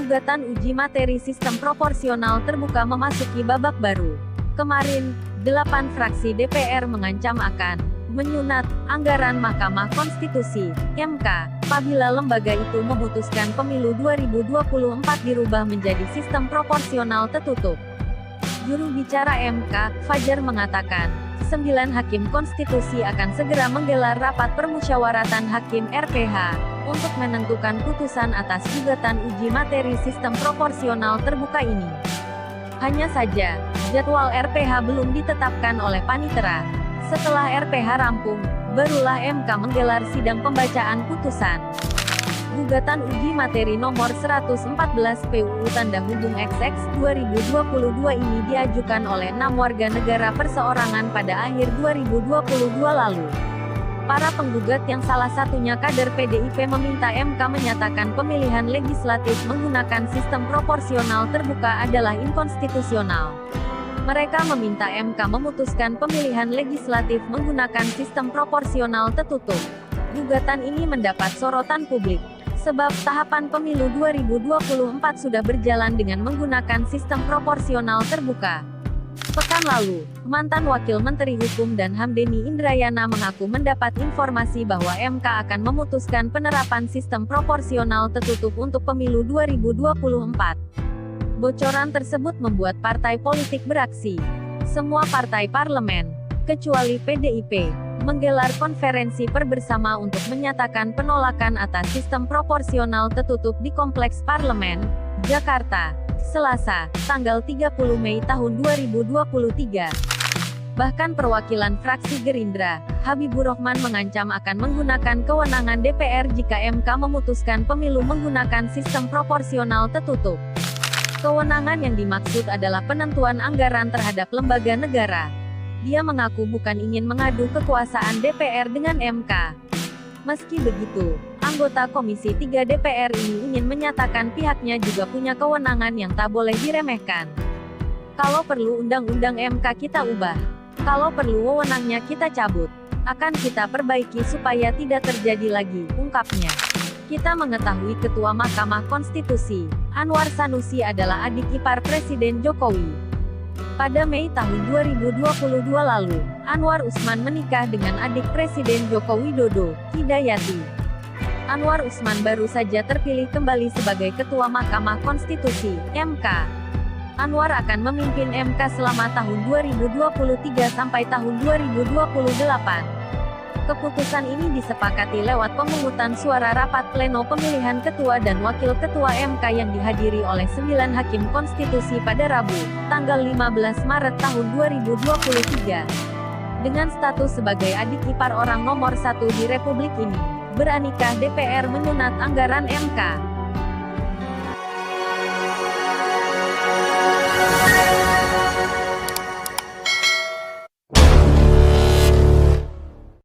Gugatan uji materi sistem proporsional terbuka memasuki babak baru. Kemarin, 8 fraksi DPR mengancam akan menyunat anggaran Mahkamah Konstitusi (MK) apabila lembaga itu memutuskan pemilu 2024 dirubah menjadi sistem proporsional tertutup. Juru bicara MK, Fajar mengatakan, 9 hakim konstitusi akan segera menggelar rapat permusyawaratan hakim RPH untuk menentukan putusan atas gugatan uji materi sistem proporsional terbuka ini. Hanya saja, jadwal RPH belum ditetapkan oleh Panitera. Setelah RPH rampung, barulah MK menggelar sidang pembacaan putusan. Gugatan uji materi nomor 114 PUU tanda hubung XX 2022 ini diajukan oleh 6 warga negara perseorangan pada akhir 2022 lalu. Para penggugat yang salah satunya kader PDIP meminta MK menyatakan pemilihan legislatif menggunakan sistem proporsional terbuka adalah inkonstitusional. Mereka meminta MK memutuskan pemilihan legislatif menggunakan sistem proporsional tertutup. Gugatan ini mendapat sorotan publik, sebab tahapan pemilu 2024 sudah berjalan dengan menggunakan sistem proporsional terbuka. Pekan lalu, mantan Wakil Menteri Hukum dan HAM Denny Indrayana mengaku mendapat informasi bahwa MK akan memutuskan penerapan sistem proporsional tertutup untuk pemilu 2024. Bocoran tersebut membuat partai politik beraksi. Semua partai parlemen, kecuali PDIP, menggelar konferensi bersama untuk menyatakan penolakan atas sistem proporsional tertutup di Kompleks Parlemen, Jakarta, Selasa, tanggal 30 Mei tahun 2023. Bahkan perwakilan fraksi Gerindra, Habibur Rahman mengancam akan menggunakan kewenangan DPR jika MK memutuskan pemilu menggunakan sistem proporsional tertutup. Kewenangan yang dimaksud adalah penentuan anggaran terhadap lembaga negara. Dia mengaku bukan ingin mengadu kekuasaan DPR dengan MK. Meski begitu, anggota Komisi 3 DPR ini ingin menyatakan pihaknya juga punya kewenangan yang tak boleh diremehkan. Kalau perlu undang-undang MK kita ubah. Kalau perlu wewenangnya kita cabut. Akan kita perbaiki supaya tidak terjadi lagi, ungkapnya. Kita mengetahui Ketua Mahkamah Konstitusi, Anwar Sanusi adalah adik ipar Presiden Jokowi. Pada Mei tahun 2022 lalu, Anwar Usman menikah dengan adik Presiden Joko Widodo, Hidayati. Anwar Usman baru saja terpilih kembali sebagai Ketua Mahkamah Konstitusi, MK. Anwar akan memimpin MK selama tahun 2023 sampai tahun 2028. Keputusan ini disepakati lewat pemungutan suara rapat pleno pemilihan ketua dan wakil ketua MK yang dihadiri oleh 9 hakim konstitusi pada Rabu, tanggal 15 Maret tahun 2023. Dengan status sebagai adik ipar orang nomor 1 di Republik ini, beranikah DPR menyunat anggaran MK?